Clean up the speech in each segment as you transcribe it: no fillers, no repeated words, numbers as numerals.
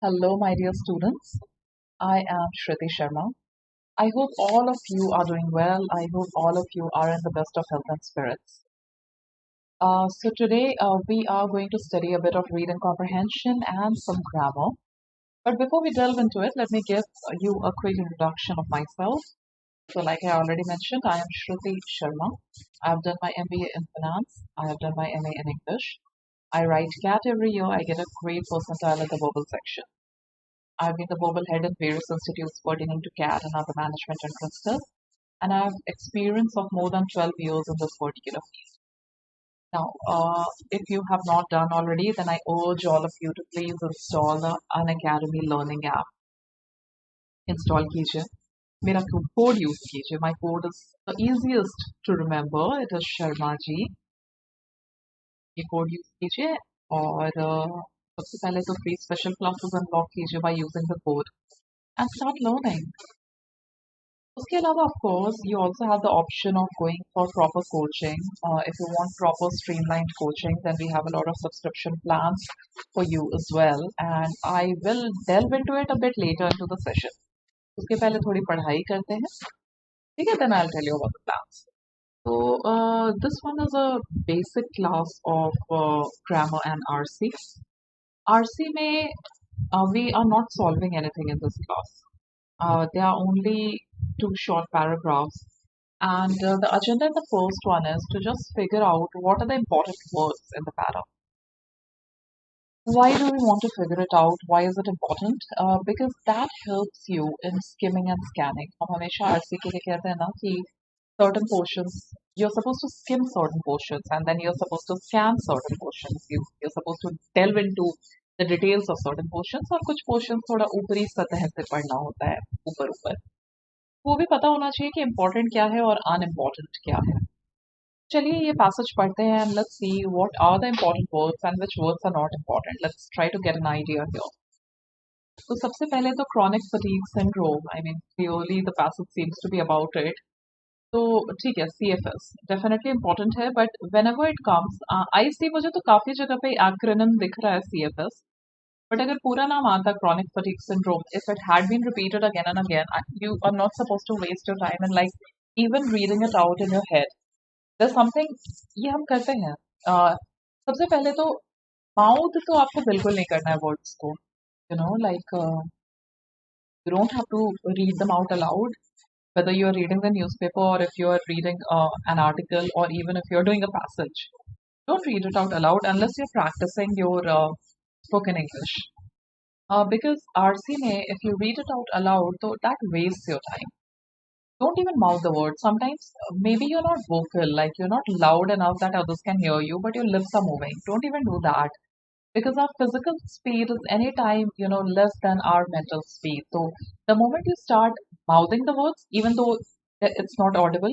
Hello, my dear students. I am Shriti Sharma. I hope all of you are doing well. I hope all of you are in the best of health and spirits. So today we are going to study a bit of reading comprehension and some grammar. But before we delve into it, let me give you a quick introduction of myself. So like I already mentioned, I am Shriti Sharma. I have done my MBA in finance. I have done my MA in English. I write CAT every year. I get a great percentile in the verbal section. I've been the verbal head in various institutes pertaining to CAT and other management entrance tests, and I have experience of more than 12 years in this particular field. Now, if you have not done already, then I urge all of you to please install the Unacademy Learning app. Install कीजिए. मेरा code use कीजिए. My code is the easiest to remember. It is Sharma ji. ये code use कीजिए और सबसे पहले तो free special classes unlock कीजिए by using the code and start learning. उसके अलावा of course you also have the option of going for proper coaching. If you want proper streamlined coaching, then we have a lot of subscription plans for you as well, and I will delve into it a bit later into the session. उसके पहले थोड़ी पढ़ाई करते हैं, ठीक है? Then I'll tell you about the plans. So this one is a basic class of grammar and RC. RC में we are not solving anything in this class. There are only two short paragraphs, and the agenda in the first one is to just figure out what are the important words in the para. Why do we want to figure it out? Why is it important? Because that helps you in skimming and scanning. हम हमेशा RC के लिए कहते हैं ना कि certain portions, you're supposed to skim certain portions and then you're supposed to scan certain portions. You're supposed to delve into the details of certain portions और कुछ portions थोड़ा ऊपरी सतह से पढ़ना होता है, ऊपर ऊपर. वो भी पता होना चाहिए कि important क्या है और unimportant क्या है. चलिए ये passage पढ़ते हैं and let's see what are the important words and which words are not important. Let's try to get an idea here. तो सबसे पहले तो chronic fatigue syndrome. I mean, clearly the passage seems to be about it. तो ठीक है, CFS definitely important है, but whenever it comes, आई सी मुझे तो काफी जगह पे एक्रोनिम दिख रहा है CFS, बट अगर पूरा नाम आता chronic fatigue syndrome, if it had been repeated again and again, you are not supposed to waste your time and like even reading it out in your head. There's something ये हम करते हैं. सबसे पहले तो माउथ तो आपको बिल्कुल नहीं करना है वर्ड्स को, like you don't have to read them out aloud, whether you're reading the newspaper or if you're reading an article or even if you're doing a passage. Don't read it out aloud unless you're practicing your spoken English. Because RC में, if you read it out aloud, so that wastes your time. Don't even mouth the words. Sometimes maybe you're not vocal, like you're not loud enough that others can hear you, but your lips are moving. Don't even do that. Because our physical speed is anytime, less than our mental speed. So the moment you start mouthing the words, even though it's not audible,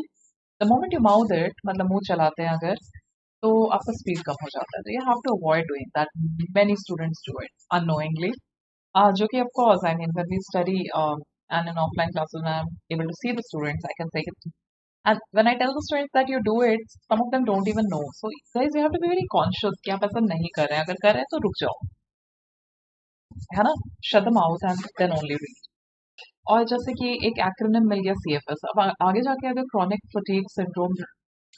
the moment you mouth it, मतलब मुंह चलाते हैं अगर, तो आपका speed कम हो जाता है. So you have to avoid doing that. Many students do it unknowingly. जो कि of course, I mean, when we study and in offline classes, when I'm able to see the students, I can take it. And when I tell the students that you do it, some of them don't even know. So guys, you have to be very conscious कि आप ऐसा नहीं कर रहे हैं. अगर कर रहे हैं तो रुक जाओ, है ना? Shut the mouth and then only read. और जैसे कि एक एक्रोनिम मिल गया CFS. अब आगे जाके अगर chronic fatigue syndrome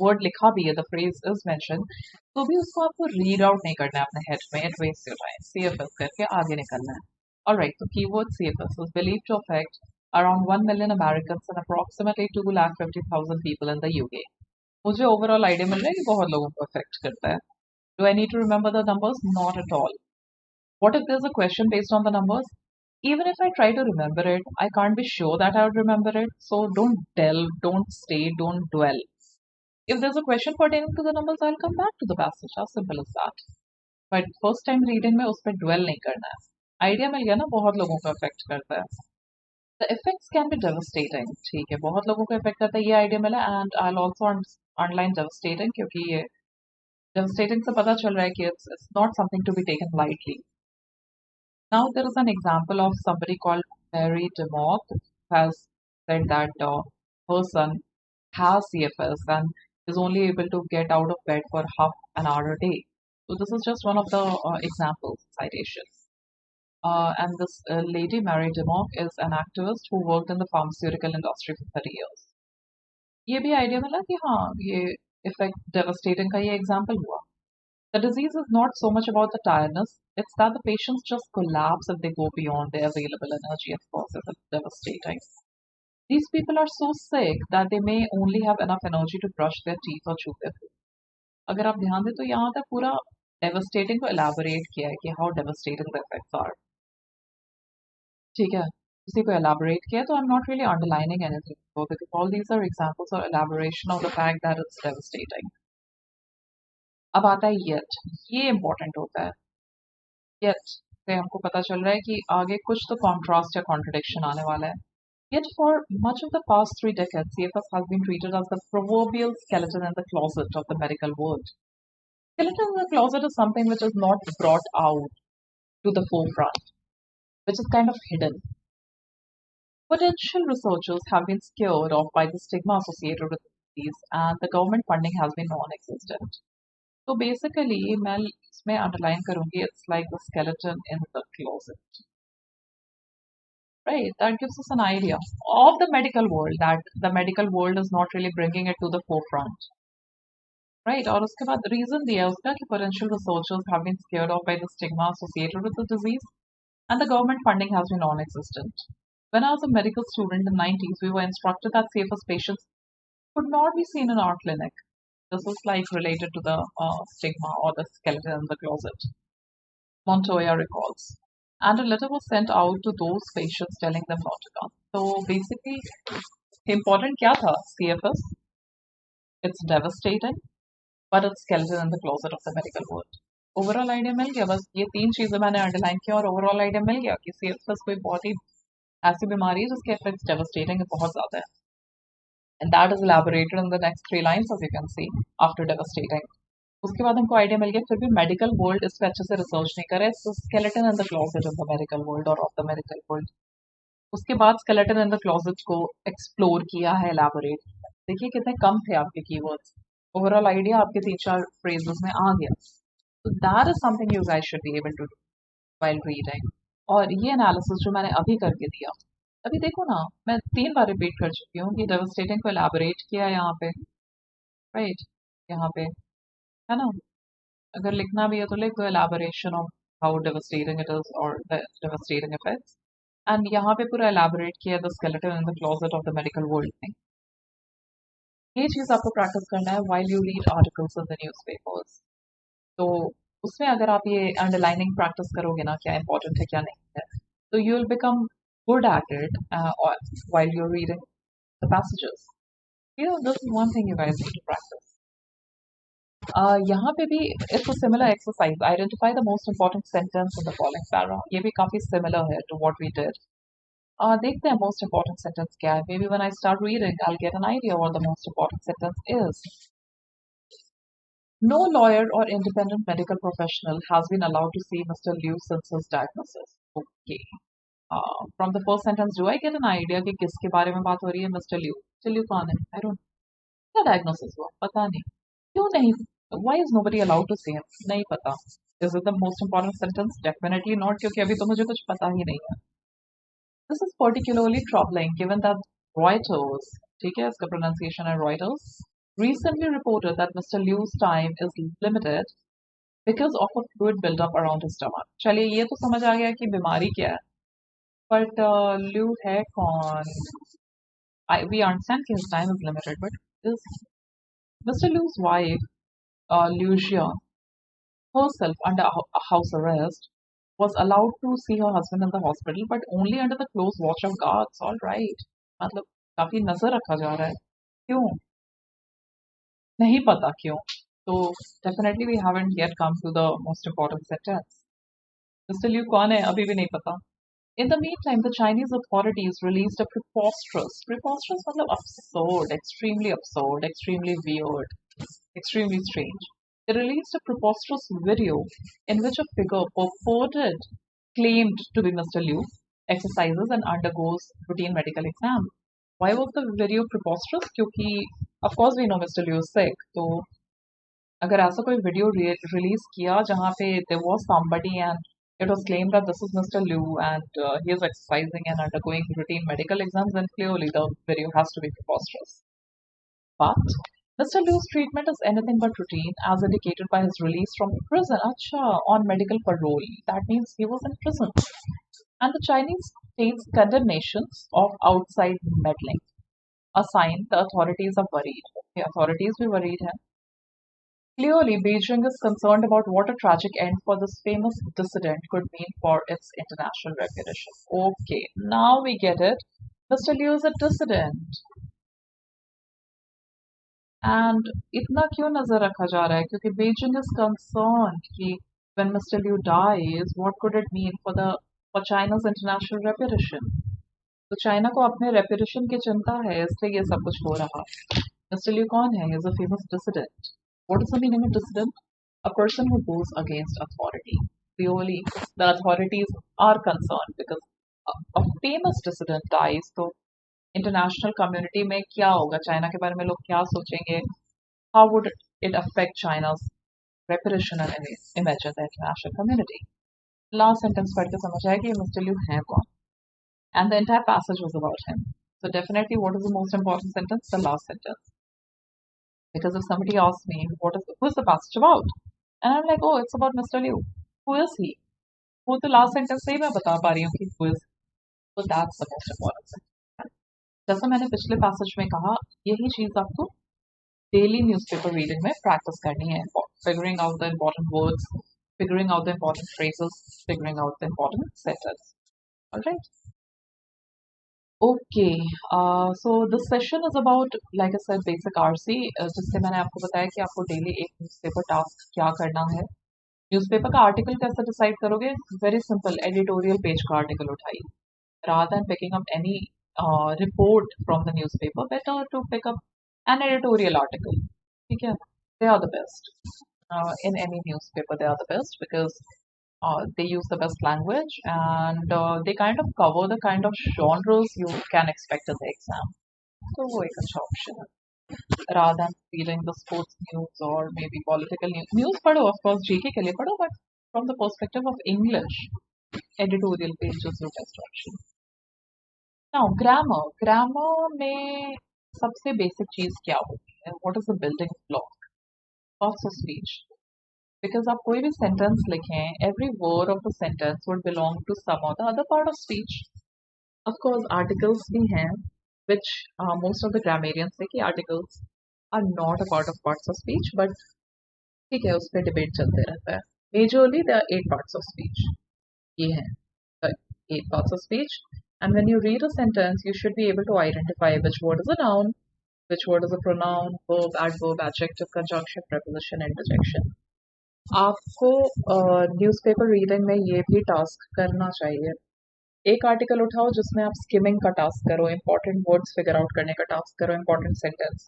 वर्ड लिखा भी है, the phrase is mentioned, तो भी उसको आपको read out नहीं करना है अपने head में. It wastes your time. CFS करके आगे निकलना है. Alright, so keyword CFS was believed to affect around 1 million Americans and approximately 250,000 people in the UK. मुझे overall idea मिल रहा है कि बहुत लोगों को affect करता है. Do I need to remember the numbers? Not at all. What if there's a question based on the numbers? Even if I try to remember it, I can't be sure that I would remember it. So don't delve, don't stay, don't dwell. If there's a question pertaining to the numbers, I'll come back to the passage. As simple as that. But first time reading में उस पर dwell नहीं करना है. Idea मिल गया ना, बहुत लोगों को affect करता है. The effects can be devastating. ठीक है, बहुत लोगों को affect करता है, ये idea मिला. And I'll also underline devastating क्योंकि ये devastating से पता चल रहा है कि it's not something to be taken lightly. Now there is an example of somebody called Mary DeMoth who has said that her son has CFS and is only able to get out of bed for half an hour a day. So this is just one of the examples, citations. and this lady, Mary Dimmock, is an activist who worked in the pharmaceutical industry for 30 years. ये भी idea मिला कि हाँ ये effect devastating का ये example हुआ. The disease is not so much about the tiredness, it's that the patients just collapse if they go beyond their available energy and causes it devastating. These people are so sick that they may only have enough energy to brush their teeth or chew their food. अगर आप ध्यान दें तो यहाँ तक पूरा devastating को elaborate किया है कि how devastating the effects are. ठीक है, उसी को elaborate किया तो I'm not really underlining anything because all these are examples or elaboration of the fact that it's devastating. अब आता है yet, ये important होता है. Yet से हमको पता चल रहा है कि आगे कुछ तो contrast या contradiction आने वाला है. Yet for much of the past 3 decades, CFS has been treated as the proverbial skeleton in the closet of the medical world. Skeleton in the closet is something which is not brought out to the forefront, which is kind of hidden. Potential researchers have been scared off by the stigma associated with these, and the government funding has been non-existent. So basically, मैं इसमें underline करूँगी, it's like the skeleton in the closet. Right, that gives us an idea of the medical world, that the medical world is not really bringing it to the forefront. Right, और उसके बाद reason दिया उसका कि potential researchers have been scared off by the stigma associated with the disease, and the government funding has been non-existent. When I was a medical student in the 90s, we were instructed that CFS patients could not be seen in our clinic. This was like related to the stigma or the skeleton in the closet. Montoya recalls. And a letter was sent out to those patients telling them not to come. So basically, important kya tha? CFS. It's devastating, but it's skeleton in the closet of the medical world. Overall idea मिल गया. बस ये 3 चीजें मैंने underline किया और overall idea मिल गया कि CFS कोई बहुत ही ऐसी बीमारी है जिसके इफेक्ट्स डेवास्टेटिंग बहुत ज्यादा है. And that is elaborated in the next 3 lines, as you can see, after devastating. उसके बाद हमको आइडिया मिल गया फिर भी मेडिकल वर्ल्ड इस पे अच्छे से रिसर्च नहीं करे. Skeleton in the closet of the medical world और ऑफ द मेडिकल वर्ल्ड. उसके बाद स्केलेटन इन द क्लोजेट को एक्सप्लोर किया है, एलाबोरेट. देखिए कितने कम थे आपके कीवर्ड्स. ओवरऑल आइडिया आपके 3-4 फ्रेजेस में आ गया. So that is something you guys should be able to do while reading. और ये एनालिसिस जो मैंने अभी करके दिया, अभी देखो ना, मैं 3 बार रिपीट कर चुकी हूँ कि डेवास्टेटिंग को एलाबोरेट किया यहाँ पे, राइट, यहाँ पे है ना. अगर लिखना भी है तो लिख दो elaboration of how devastating it is और द डेवास्टेटिंग इफेक्ट्स. एंड यहाँ पे पूरा एलाबोरेट किया the skeleton in the closet of the medical world में. ये चीज आपको प्रैक्टिस करना है while you read articles in the newspapers. तो उसमें अगर आप ये अंडरलाइनिंग प्रैक्टिस करोगे ना, क्या इंपॉर्टेंट है क्या नहीं है, तो you will become good at it while you're reading the passages. This is one thing you guys need to practice. यहाँ पे भी it's a similar exercise. Identify the most important sentence in the following para. ये भी काफी similar है to what we did. देखते हैं most important sentence क्या है. Maybe when I start reading, I'll get an idea what the most important sentence is. No lawyer or independent medical professional has been allowed to see Mr. Liu since his diagnosis. Okay. From the first sentence, do I get an idea कि किसके बारे में बात हो रही है? Mr. Liu. Mr. Liu कौन है? I don't know. क्या diagnosis हुआ? पता नहीं. क्यों नहीं? Why is nobody allowed to see him? नहीं पता. Is it the most important sentence? Definitely not, क्योंकि अभी तो मुझे कुछ पता ही नहीं है. This is particularly troubling given that Reuters, ठीक है, इसका pronunciation है Reuters, recently reported that Mr. Liu's time is limited because of a fluid buildup around his stomach. चलिए ये तो समझ आ गया कि बीमारी क्या है. But Liu है कौन? We understand that his time is limited, but is Mr. Liu's wife, Lucia, herself under house arrest, was allowed to see her husband in the hospital, but only under the close watch of guards. All right, मतलब काफी नजर रखा जा रहा है. क्यों? नहीं पता क्यों. So definitely we haven't yet come to the most important sentence. Mr. Liu कौन है? अभी भी नहीं पता. In the meantime, the Chinese authorities released a preposterous मतलब absurd, extremely weird, extremely strange. They released a preposterous video in which a figure claimed to be Mr. Liu exercises and undergoes routine medical exam. Why was the video preposterous? क्योंकि of course we know Mr. Liu is sick. तो अगर ऐसा कोई video release किया जहाँ पे there was somebody and It was claimed that this is Mr. Liu and he is exercising and undergoing routine medical exams, and clearly the video has to be preposterous. But Mr. Liu's treatment is anything but routine, as indicated by his release from prison. Acha, on medical parole. That means he was in prison. And the Chinese state's condemnations of outside meddling. A sign the authorities are worried. The authorities be worried हैं. Clearly, Beijing is concerned about what a tragic end for this famous dissident could mean for its international reputation. Okay, now we get it. Mr. Liu is a dissident. And इतना क्यों नजर रखा जा रहा है? क्योंकि Beijing is concerned कि when Mr. Liu dies, what could it mean for China's international reputation? तो चाइना को अपने रेपुटेशन की चिंता है, इसलिए ये सब कुछ हो रहा है. मिस्टर लियू कौन है? He is a famous dissident. What is the meaning of dissident? A person who goes against authority. Purely, the authorities are concerned because a famous dissident dies. तो इंटरनेशनल कम्युनिटी में क्या होगा? China के बारे में लोग क्या सोचेंगे? How would it affect China's reputation and image in the international community? Last sentence पढ़ के समझ आया कि मिस्टर लियू है कौन. And the entire passage was about him. So definitely, what is the most important sentence? The last sentence. Because if somebody asks me, who is the passage about? And I'm like, oh, it's about Mr. Liu. Who is he? वो तो last sentence से ही मैं बता पा रही हूँ कि who is he. So that's the most important sentence. जैसा मैंने पिछले passage में कहा, यही चीज आपको daily newspaper reading में practice करनी है. Figuring out the important words, figuring out the important phrases, figuring out the important sentences. Alright? Okay, so this session is about, like I said, basic RC, जिससे मैंने आपको बताया कि आपको daily एक न्यूज़पेपर टास्क क्या करना है. न्यूज़पेपर का आर्टिकल कैसे डिसाइड करोगे? वेरी सिंपल, एडिटोरियल पेज का आर्टिकल उठाइए. Rather than picking up any report from the newspaper, better to pick up an editorial article. ठीक है? They are the best. In any newspaper, they are the best because they use the best language and they kind of cover the kind of genres you can expect in the exam. So वो एक अच्छा option है. Rather than reading the sports news or maybe political news. News पढ़ो, of course, GK के लिए पढ़ो, but from the perspective of English, editorial page is the best option. Now, grammar. Grammar में सबसे basic चीज क्या होती है? What is the building block of a speech? Because आप कोई भी sentence लिखें, every word of the sentence would belong to some or the other part of speech. Of course, articles भी हैं, which most of the grammarians say कि articles are not a part of parts of speech, but ठीक है, उस पर debate चलते रहता है. Majorly, there are 8 parts of speech. ये हैं the 8 parts of speech, and when you read a sentence, you should be able to identify which word is a noun, which word is a pronoun, verb, adverb, adjective, conjunction, preposition, interjection. आपको newspaper reading में ये भी task करना चाहिए. एक article उठाओ जिसमें आप स्किमिंग का टास्क करो, इंपॉर्टेंट वर्ड्स फिगर आउट करने का टास्क करो, इंपॉर्टेंट सेंटेंस.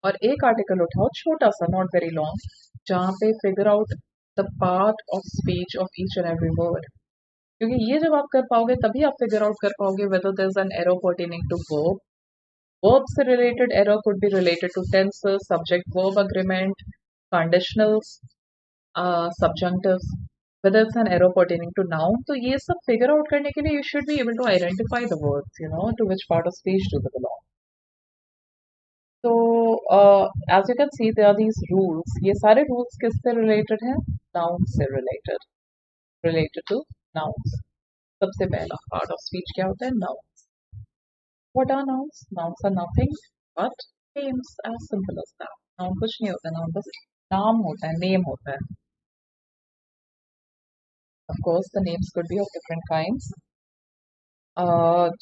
और एक आर्टिकल उठाओ छोटा सा, नॉट वेरी लॉन्ग, जहाँ पे figure out the part of speech of each and every word. क्योंकि ये जब आप कर पाओगे तभी आप फिगर आउट कर पाओगे whether there is an error pertaining to verb. Verb से related error could be related to tenses, subject verb agreement, conditionals, subjunctives, whether it's an error pertaining to noun. तो ये सब figure out करने के लिए you should be able to identify the words, to which part of speech do they belong. So as you can see, there are these rules. ये सारे rules किससे related हैं? Nouns से related to nouns. सबसे पहला part of speech क्या होता है? Nouns. What are nouns? Nouns are nothing but names, as simple as that. Noun कुछ नहीं होता, noun बस नाम होता है, name होता है. Of course, the names could be of different kinds.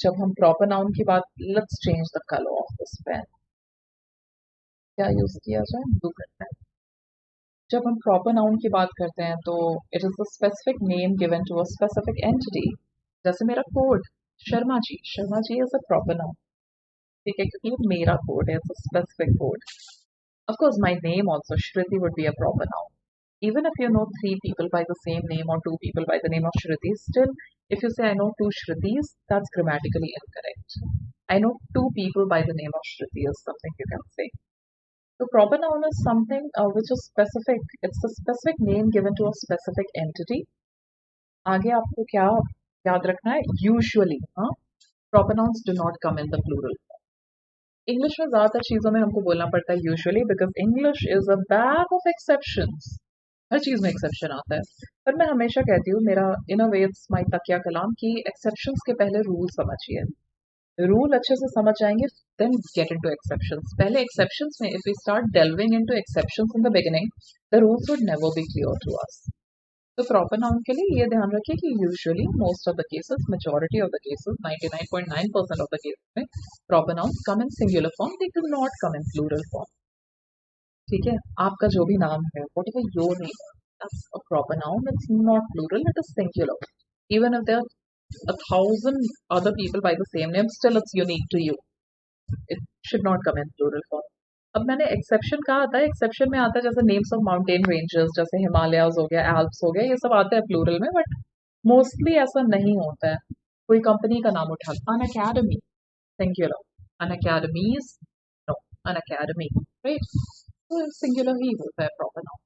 जब हम proper noun की बात, let's change the color of this pen. क्या यूज किया जाए? Blue pen. जब हम proper noun की बात करते हैं तो it is a specific name given to a specific entity. जैसे मेरा code Sharma ji. Sharma ji is a proper noun. ठीक है, क्योंकि ये मेरा code है, it's a specific code. Of course, my name also Shriti would be a proper noun. Even if you know 3 people by the same name or 2 people by the name of Shriti, still, if you say I know 2 Shritis, that's grammatically incorrect. I know 2 people by the name of Shriti is something you can say. So proper noun is something which is specific. It's a specific name given to a specific entity. आगे आपको क्या याद रखना है? Usually, हाँ, proper nouns do not come in the plural. English में ज्यादातर चीजों में हमको बोलना पड़ता है usually, because English is a bag of exceptions. हर चीज में एक्सेप्शन आता है। पर मैं हमेशा कहती हूँ, मेरा इन अ वे इट्स माय तकिया कलाम, कि एक्सेप्शंस के पहले रूल समझिए। रूल अच्छे से समझ जाएंगे, देन गेट इनटू एक्सेप्शंस। पहले एक्सेप्शंस में if we start delving into exceptions in the beginning, the rules would never be clear to us. तो प्रॉपर नाउन के लिए ये ध्यान रखिए कि usually most of the cases, majority of the cases, 99.9% of the cases में proper noun come in singular form, they do not come in plural form. ठीक है, आपका जो भी नाम है, what ever your name, that's a proper noun. It's not plural, it is singular. Even if there are 1,000 other people by the same name, still it's unique to you. It should not come in plural form. अब मैंने exception कहा था, exception में आता है जैसे names of mountain ranges, जैसे हिमालयाज हो गया, एल्प्स हो गया, ये सब आता है प्लूरल में, बट मोस्टली ऐसा नहीं होता है। कोई कंपनी का नाम उठा, अन अकेडमी, सिंगुलर, अन अकेडमीज, नो, अन अकेडमी, राइट, तो सिंगुलर ही होता है proper noun.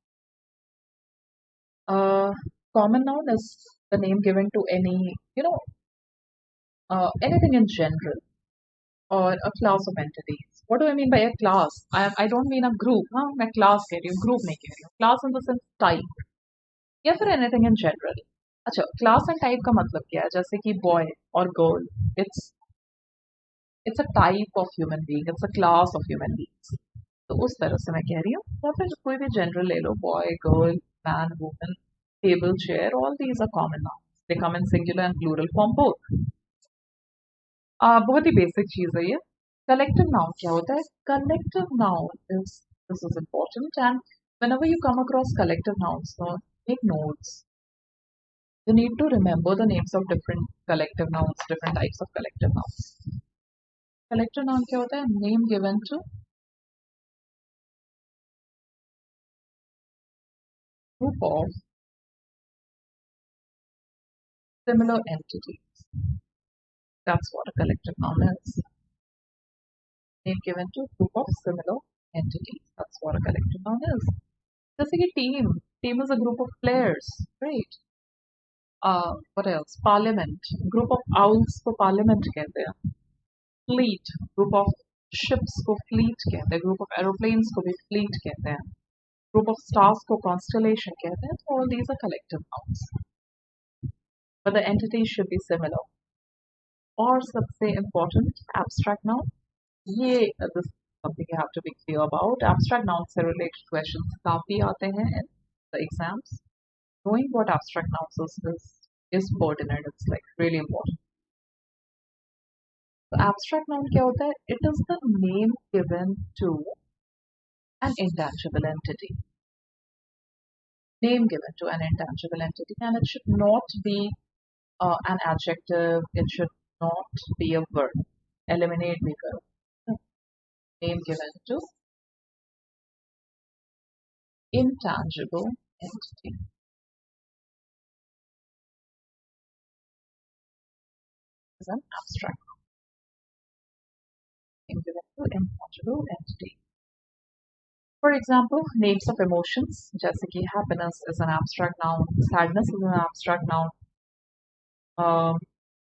Common noun is the name given to any, you know, anything in general, or a class of entities. What do I mean by a class? I don't mean a group. हाँ, मैं class कह रही हूँ, group नहीं कह रही हूँ। Class in the sense type, या फिर anything in general. अच्छा, class and type का मतलब क्या है? जैसे कि boy और girl, it's a type of human being, it's a class of human beings. तो उस तरह से मैं कह रही हूँ। या फिर कोई भी जनरल ले लो, boy, girl, man, woman, table, chair, all these are common noun. They come in singular and plural form both. बहुत ही बेसिक चीज है ये। कलेक्टिव नाउन क्या होता है? Collective noun is, this is important, and whenever you come across collective nouns, take notes. You need to remember the names of different collective nouns, different types of collective nouns. Collective noun क्या होता है? Name given to group of similar entities. That's what a collective noun is. Name given to group of similar entities. That's what a collective noun is. जैसे कि team is a group of players, right? What else? Parliament, group of owls को parliament कहते हैं. Fleet, group of ships को fleet कहते हैं. Group of aeroplanes को भी fleet कहते हैं. Group of stars को constellation कहते हैं. So all these are collective nouns, but the entities should be similar. और सबसे important, abstract noun. ये this is something you have to be clear about. Abstract nouns से related questions काफी आते हैं in the exams. Knowing what abstract nouns is pertinent. It's like really important. So abstract noun क्या होता है? It is the name given to an intangible entity. Name given to an intangible entity, and it should not be an adjective. It should not be a verb. Eliminate the verb. Name given to intangible entity. Is an abstract name given to intangible entity. For example, names of emotions, जैसे कि happiness is an abstract noun, sadness is an abstract noun.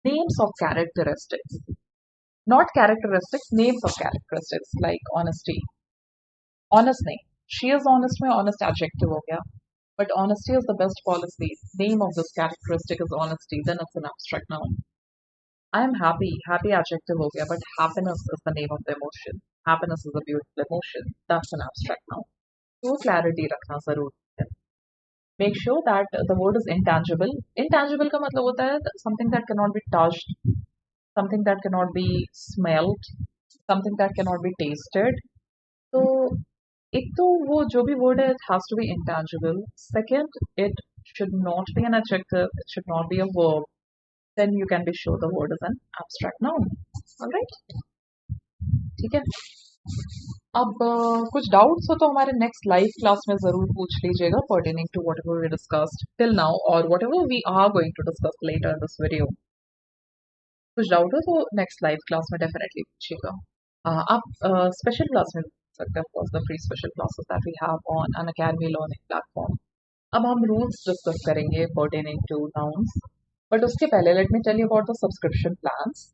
Names of characteristics, not characteristics, names of characteristics like honesty. Honest नहीं, she is honest में honest adjective हो गया, but honesty is the best policy. Name of this characteristic is honesty, then it's an abstract noun. I am happy, happy adjective हो गया, but happiness is the name of the emotion. Happiness is a beautiful emotion. That's an abstract noun. तो clarity रखना जरूरी है. Make sure that the word is intangible. Intangible का मतलब होता है something that cannot be touched, something that cannot be smelled, something that cannot be tasted. तो एक तो वो जो भी word है, it has to be intangible. Second, it should not be an adjective. It should not be a verb. Then you can be sure the word is an abstract noun. All right? ठीक है. अब कुछ doubts हो तो हमारे next live class में जरूर पूछ लीजिएगा, pertaining to whatever we discussed till now or whatever we are going to discuss later in this video. कुछ डाउट हो तो नेक्स्ट लाइव क्लास में डेफिनेटली पूछिएगा. आप स्पेशल क्लास में पूछ सकते हैं, of course, the free special classes that we have on Unacademy learning platform. अब हम रूल्स डिस्कस करेंगे pertaining to nouns, but उसके पहले let me tell you about the subscription plans.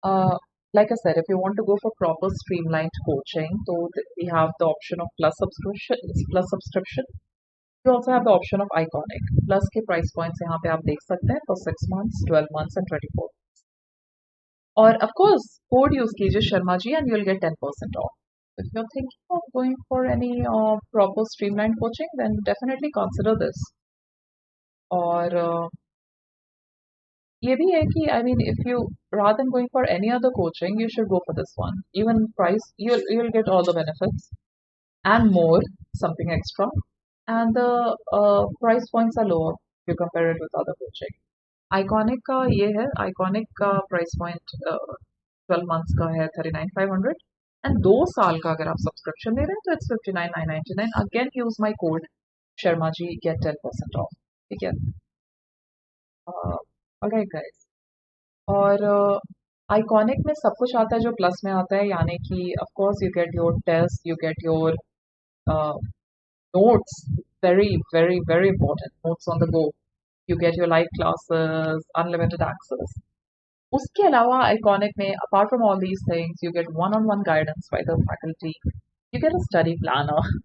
Uh, like I said, if you want to go for proper streamlined coaching, so we have the option of plus subscription. Plus subscription. You also have the option of iconic. Plus के price points यहाँ पे आप देख सकते हैं for 6 months, 12 months and 24. और of course code use कीजिए Sharma ji and you'll get 10% off. If you're thinking of going for any proper streamlined coaching, then definitely consider this. और ये भी है कि I mean if you rather than going for any other coaching, you should go for this one. Even price you'll get all the benefits and more, something extra, and the price points are lower if you compare it with other coaching. Iconic का ये है, Iconic का price point 12 months का है 39,500 and 2 साल का अगर आप subscription ले रहे हैं तो it's 59,999. Again use my code Sharma ji, get 10% off. ठीक है? Alright guys. और आइकॉनिक में सब कुछ आता है जो प्लस में आता है, यानी कि of course you get your test, you get your notes, very very very important notes on the go, you get your live classes, unlimited access. उसके अलावा आइकॉनिक में apart from all these things you get one on one guidance by the faculty, you get a study planner,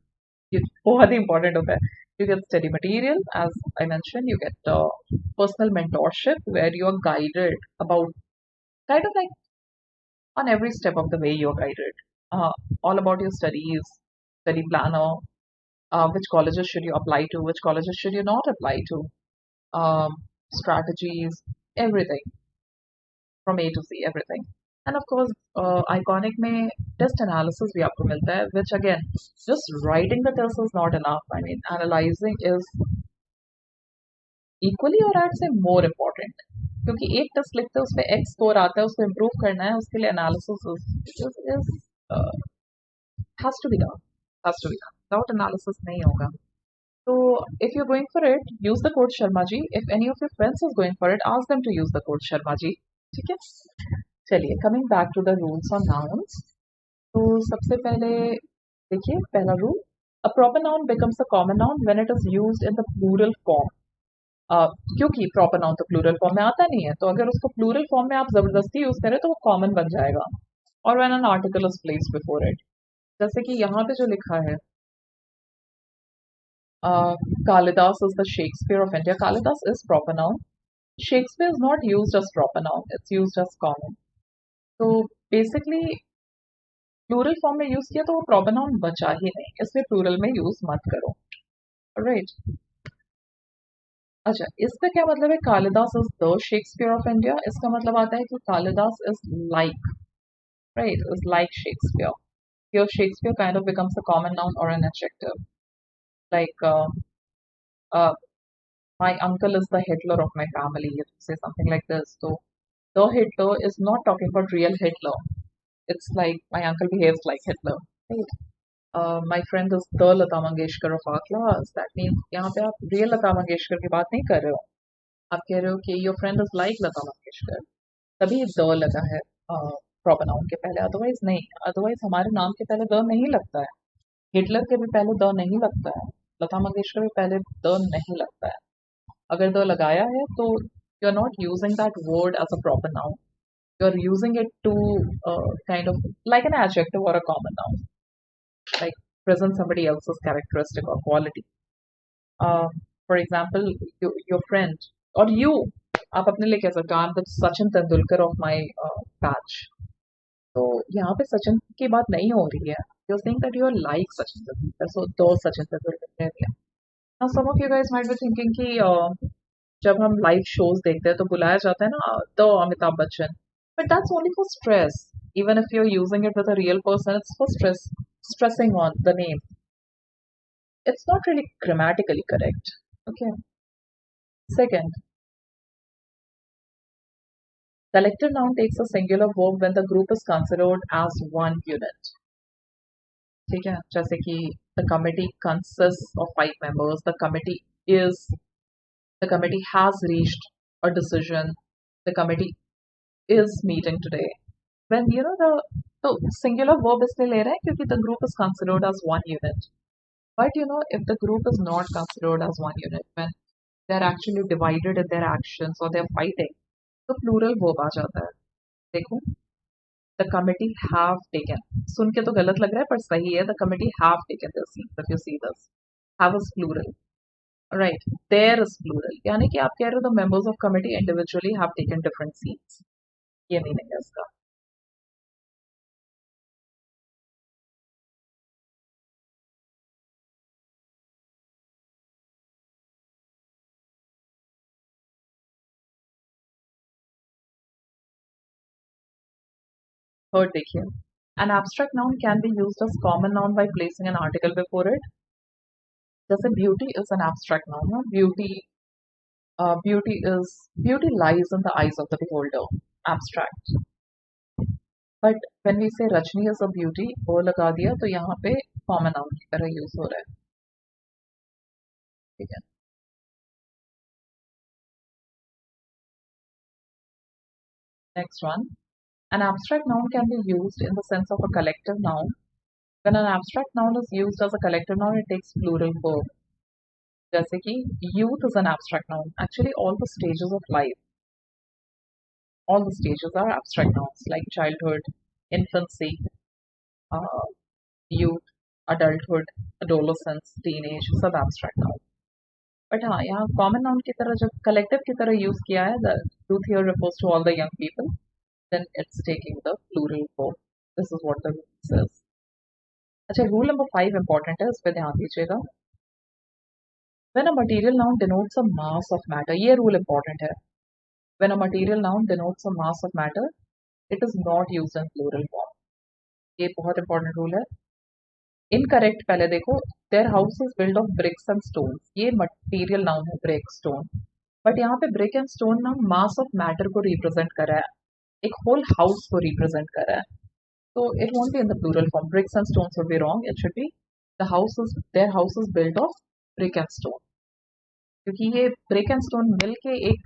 ये बहुत ही important होता है. You get study material, as I mentioned. You get personal mentorship where you are guided about kind of like on every step of the way you're guided. All about your studies, study planner, which colleges should you apply to, which colleges should you not apply to, strategies, everything from A to Z, everything. And of course, Iconic में test analysis भी आपको मिलता है, which again, just writing the test is not enough. I mean, analyzing is equally or I'd say more important. क्योंकि एक test लिखते हैं उसमें X स्कोर आता है, उसको इम्प्रूव करना है, उसके लिए analysis is has to be done, has to be done. Without analysis नहीं होगा. So if you're going for it, use the code Sharma ji. If any of your friends is going for it, ask them to use the code Sharma ji. ठीक है? चलिए, coming back to the rules on nouns. तो सबसे पहले देखिए पहला rule, a proper noun becomes a common noun when it is used in the plural form. क्योंकि proper noun तो plural form में आता नहीं है, तो अगर उसको plural form में आप जबरदस्ती यूज करें तो वो common बन जाएगा. और when an article is placed before it, जैसे कि यहाँ पे जो लिखा है, Kalidas is the Shakespeare of India. Kalidas is proper noun. Shakespeare is not used as proper noun, it's used as common. So basically plural form में use किया तो वो प्रॉपर नाउन बचा ही नहीं, इसलिए प्लूरल में यूज मत करो. राइट. अच्छा, इसका क्या मतलब है? Kalidas is the Shakespeare of India. इसका मतलब आता है कि Kalidas is like, right, is like Shakespeare. Here Shakespeare kind of becomes a common noun or an adjective. Like my uncle is the Hitler of my family. You say something like this. So the Hitler is not talking about real Hitler. It's like my uncle behaves like Hitler. Right? My friend is the Lata Mangeshkar of our class. That means यहाँ पे आप real Lata Mangeshkar की बात नहीं कर रहे हो. आप कह रहे हो कि your friend is like Lata Mangeshkar. तभी the लगा है proper noun के पहले. Otherwise नहीं. Otherwise हमारे नाम के पहले the नहीं लगता है. हिटलर के भी पहले the नहीं लगता है. लता मंगेशकर के पहले the नहीं लगता है. अगर the लगाया है तो you're not using that word as a proper noun. You're using it to kind of like an adjective or a common noun, like present somebody else's characteristic or quality. For example, your friend or you, आप अपने लिए कह सकते हो, I'm the Sachin Tendulkar of my batch. तो यहाँ पे सचिन की बात नहीं हो रही है. You're saying that you are like Sachin Tendulkar, so दो Sachin Tendulkar कह दिया. Now some of you guys might be thinking कि जब हम लाइव शोज देखते हैं तो बुलाया जाता है ना the Amitabh Bachchan, but that's only for stress. Even if you're using it with a real person, it's for stressing on the name. It's not really grammatically correct. Okay. Second, collective noun takes a singular verb when the group is considered as one unit. ठीक है, जैसे कि the committee consists of 5 members. The committee has reached a decision. The committee is meeting today. When the singular verb इसलिए ले रहे हैं क्योंकि the group is considered as one unit. But if the group is not considered as one unit, when they're actually divided in their actions or they're fighting, तो plural verb आ जाता है. देखो, the committee have taken. सुन के तो गलत लग रहा है पर सही है. The committee have taken their seats. If you see this, have is plural. Right, there is plural. यानी कि आप कह रहे हो the members of committee individually have taken different seats. ये meaning है इसका. Third देखिए, an abstract noun can be used as common noun by placing an article before it. जैसे beauty is an abstract noun. ना? Beauty lies in the eyes of the beholder. Abstract. But when we say Rajni is a beauty, वो लगा दिया तो यहाँ पे common noun की तरह use हो रहा है. ठीक है. Next one. An abstract noun can be used in the sense of a collective noun. When an abstract noun is used as a collective noun, it takes plural verb. जैसे कि youth is an abstract noun. Actually, all the stages of life, all the stages are abstract nouns like childhood, infancy, uh, youth, adulthood, adolescence, teenage, सब abstract noun. But हाँ, यहाँ common noun की तरह जब collective की तरह use किया है, the youth here refers to all the young people, then it's taking the plural form. This is what the rule says. अच्छा, rule number 5 important है, इस पे ध्यान दीजिएगा. When a material noun denotes a mass of matter, ये rule important है. When a material noun denotes a mass of matter, it is not used in plural form. ये बहुत important rule है. Incorrect पहले देखो, their house is built of bricks and stones. ये material noun है, brick, stone. But यहाँ पे brick and stone ना mass of matter को represent कर रहा है, एक whole house को represent कर रहा है. So it won't be in the plural form. Bricks and stones would be wrong. It should be their house is built of brick and stone. क्योंकि ये brick and stone मिल के एक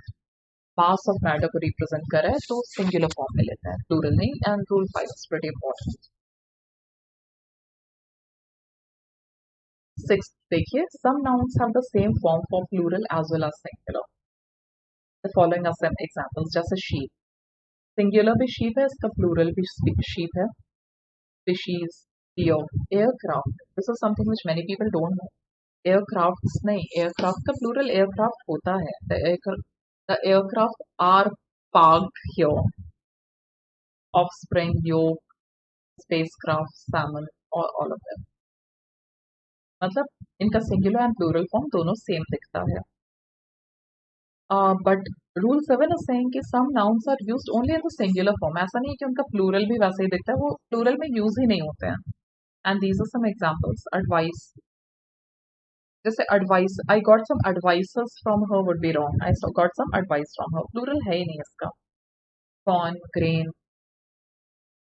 mass of matter को represent कर रहा है, तो singular form में लेता है, plural नहीं. And rule 5 is pretty important. Sixth, देखिए, some nouns have the same form for plural as well as singular. The following are some examples. जैसे sheep, singular भी sheep है, इसका plural भी sheep है. Species, deer, aircraft. This is something which many people don't know. Aircrafts नहीं, aircraft का plural aircraft होता है. The aircraft are parked here. Offspring, yolk, spacecraft, salmon, all of them. मतलब इनका singular and plural form दोनों same दिखता है. But rule 7 is saying कि some nouns are used only in the singular form. ऐसा नहीं है कि उनका plural भी वैसे ही दिखता है, वो plural में use ही नहीं होते हैं. And these are some examples. Advice. जैसे advice, I got some advices from her would be wrong. I got some advice from her. Plural है ही नहीं इसका. Corn, grain,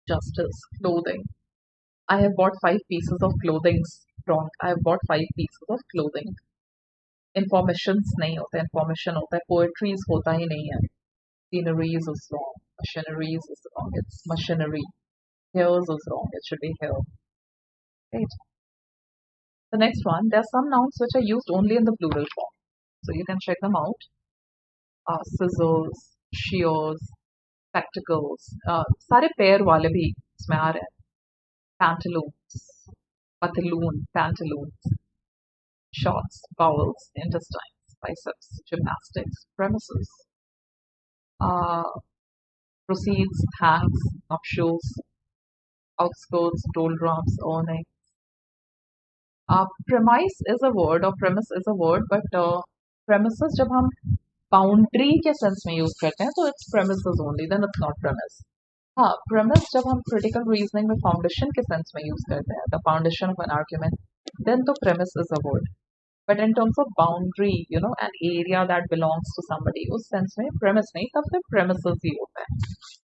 justice, clothing. I have bought 5 pieces of clothing. Wrong. I have bought 5 pieces of clothing. Informations नहीं होता है, information होता है, poetries होता ही नहीं है. Sceneries is wrong. Machineries is wrong. It's machinery. Hairs is wrong. It should be hair. Right. The next one, there are some nouns which are used only in the plural form. So you can check them out. Scissors, shears, spectacles. सारे pair वाले भी इसमें आ रहे हैं. Pantaloons, pantaloon, pantaloons. Shorts, bowels, intestines, biceps, gymnastics, premises. Proceeds, hangs, nuptials, outskirts, doldrums, earning. Premise is a word or premise is a word, but premises जब हम boundary के sense में use करते हैं तो it's premises only, then it's not premise. हाँ, premise जब हम critical reasoning में foundation के sense में use करते हैं, the foundation of an argument, then तो premise is a word. But in terms of boundary, an area that belongs to somebody, उस sense में premise नहीं, तब फिर premises ही होता है,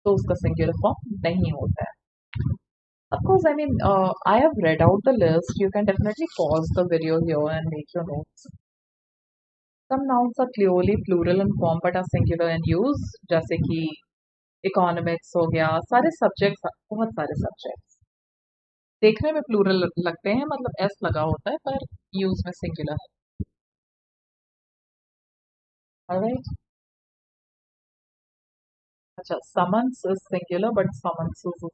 तो उसका singular form नहीं होता है. Of course, I mean, I have read out the list. You can definitely pause the video here and make your notes. Some nouns are clearly plural in form but are singular in use. जैसे कि economics हो गया, सारे subjects, बहुत सारे subjects. देखने में plural लगते हैं, मतलब एस लगा होता है, पर यूज में सिंगुलर है। ऑलराइट। अच्छा, summons is singular but summons is,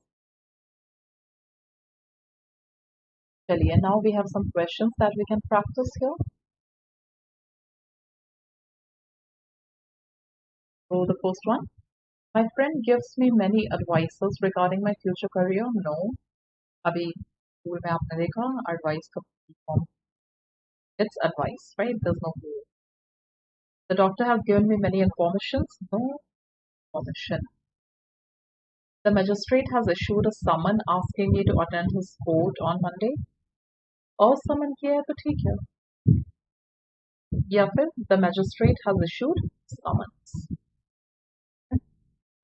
चलिए, now we have some questions that we can practise here. So the first one, my friend gives me many advices regarding my future career. No, अभी school में आपने देखा advice का form. It's advice, right? There's no rule. The doctor has given me many informations. No information. The magistrate has issued a summon asking me to attend his court on Monday. और summon किया है तो ठीक है, या फिर the magistrate has issued summons.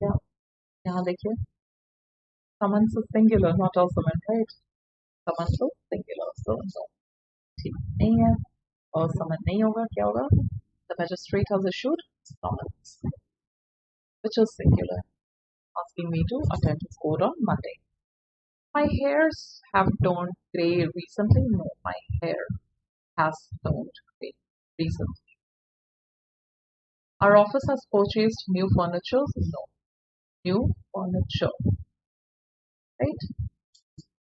या यहाँ देखिए, summons is singular, not all summon, right? Summons is singular, so no, ठीक नहीं है। और summon नहीं होगा, क्या होगा? The magistrate has issued summons, which is singular, asking me to attend his court on Monday. My hairs have turned grey recently. No, my hair has turned grey recently. Our office has purchased new furniture. No, new furniture. Right?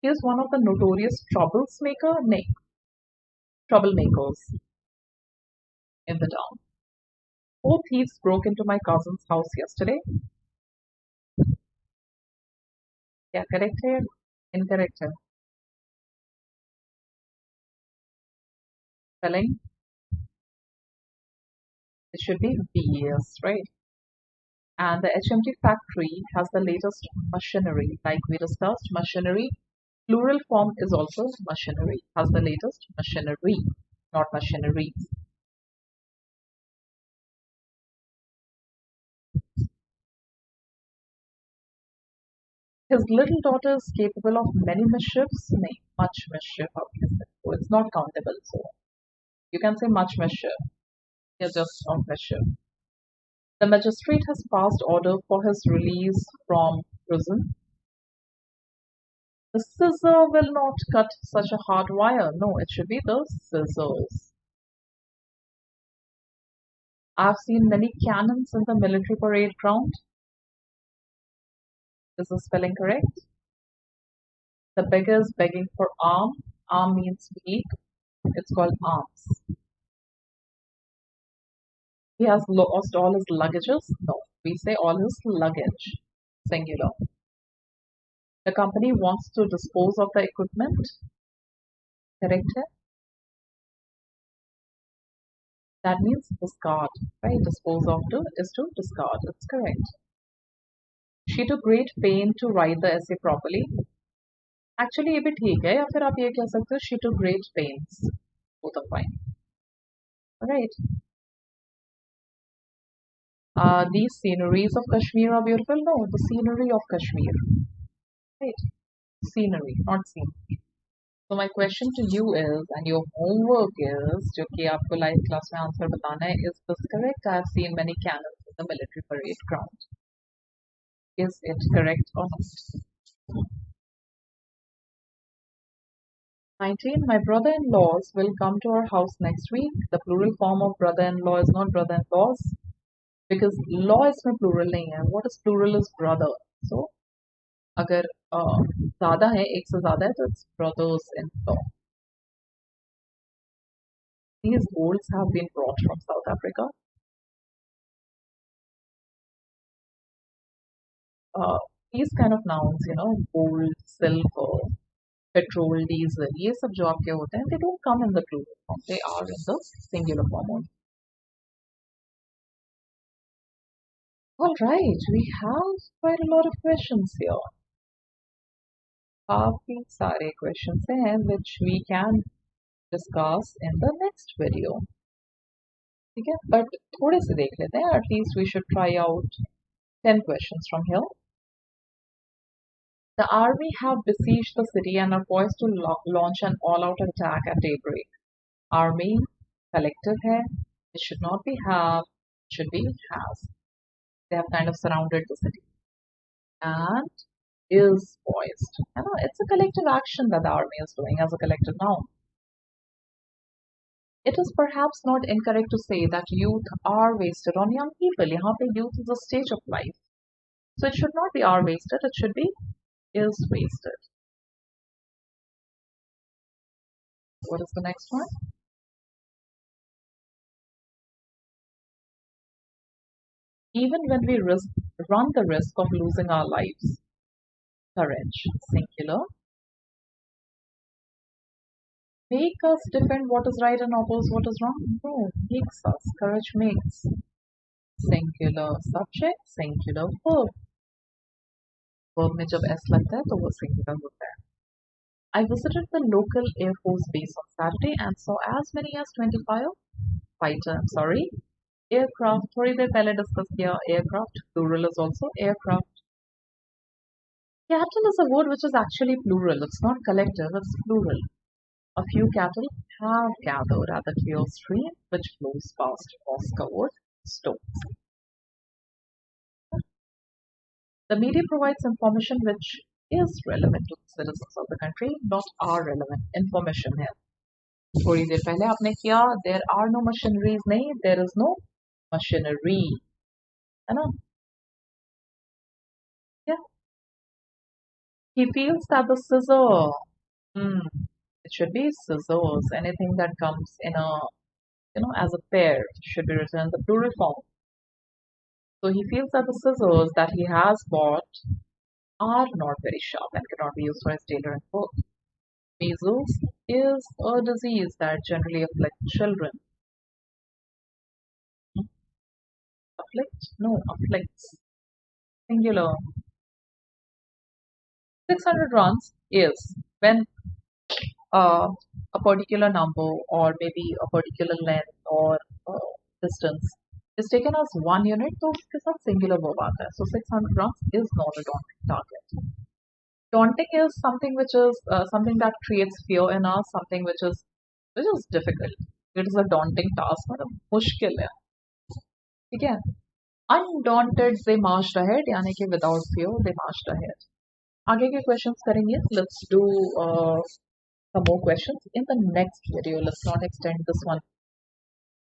He is one of the notorious troublemakers in the town. 4 thieves broke into my cousin's house yesterday. क्या correct है? Incorrect है? Spelling? It should be BS, right? And the HMT factory has the latest machinery. Like we discussed, machinery, plural form is also machinery, has the latest machinery, not machineries. His little daughter is capable of many mischiefs. नहीं, much mischief. So it's not countable. So you can say much mischief. Yeah, just not mischief. The magistrate has passed order for his release from prison. The scissor will not cut such a hard wire. No, it should be the scissors. I've seen many cannons in the military parade ground. Is the spelling correct? The beggar is begging for arm. Arm means weak. It's called arms. He has lost all his luggages. No, we say all his luggage. Singular. The company wants to dispose of the equipment. Correct है? That means discard, right? Dispose of is to discard. It's correct. She took great pain to write the essay properly. Actually, ये भी ठीक है, या फिर आप ये कह सकते हो she took great pains. Both are fine. Alright. These sceneries of Kashmir are beautiful. No, the scenery of Kashmir. Right. Scenery, not scenery. So my question to you is, and your homework is, जो कि आपको live class में answer बताना है, is this correct? I have seen many cannons in the military parade ground. Is it correct or not? 19. My brother-in-laws will come to our house next week. The plural form of brother-in-law is not brother-in-laws because law इसमें plural नहीं है. What is plural is brother. So अगर ज़्यादा है, एक से ज़्यादा है, तो it's brothers-in-law. These golds have been brought from South Africa. These kind of nouns, gold, silver, petrol, diesel, ये सब जो आपके होते हैं, they don't come in the plural form. They are in the singular form only. Alright, we have quite a lot of questions here. काफी सारे questions हैं which we can discuss in the next video. ठीक है, but थोड़े से देख लेते हैं. At least we should try out 10 questions from here. The army have besieged the city and are poised to launch an all-out attack at daybreak. Army, collective hai. It should not be have, it should be has. They have kind of surrounded the city. And is poised. It's a collective action that the army is doing as a collective noun. It is perhaps not incorrect to say that youth are wasted on young people. यहाँ पे youth is a stage of life. So it should not be are wasted, it should be is wasted. What is the next one? Even when we run the risk of losing our lives. Courage, singular. Make us defend what is right and oppose what is wrong? No, makes us. Courage makes. Singular subject, singular verb. Verb में जब s लगता है तो वो singular होता है. I visited the local Air Force base on Saturday and saw as many as 25 aircraft. थोड़ी देर पहले discuss किया aircraft. Plural is also aircraft. Cattle is a word which is actually plural. It's not collective, it's plural. A few cattle have gathered at the clear stream which flows past moss-covered stones. The media provides information which is relevant to the citizens of the country, not are relevant. Information है. थोड़ी देर पहले आपने किया there are no machineries नहीं, there is no machinery. है ना? Yeah. He feels that the scissor. It should be scissors. Anything that comes in a as a pair should be written in the plural form. So he feels that the scissors that he has bought are not very sharp and cannot be used for his tailoring work. Measles is a disease that generally afflicts children. Afflict? No, afflicts. Singular. 600 runs is when a particular number or maybe a particular length or distance is taken as 1 unit, तो उसके साथ singular verb आता है. So 600 runs is not a daunting target. Daunting is something which is something that creates fear in us, something which is difficult. It is a daunting task, मतलब मुश्किल है. ठीक है? Undaunted they marched ahead, यानी कि without fear they marched ahead. आगे के questions करेंगे. Let's do some more questions in the next video. Let's not extend this one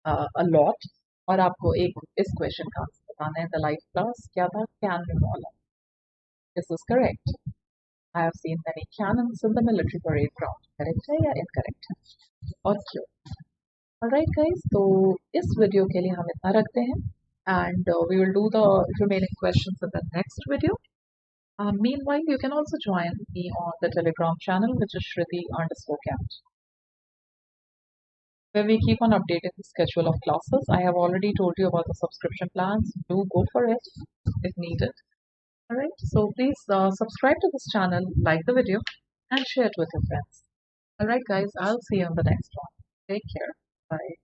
a lot. और आपको एक इस question का आंसर बताना है. The life class क्या था? Cannon वाला. This is correct. I have seen many cannons in the military parade ground. Correct है या incorrect है? और क्यों? Alright guys, तो इस video के लिए हम इतना रखते हैं. And we will do the remaining questions in the next video. Meanwhile, you can also join me on the Telegram channel, which is Shriti_Cat, where we keep on updating the schedule of classes. I have already told you about the subscription plans. Do go for it if needed. Alright, so please subscribe to this channel, like the video, and share it with your friends. Alright guys, I'll see you in the next one. Take care. Bye.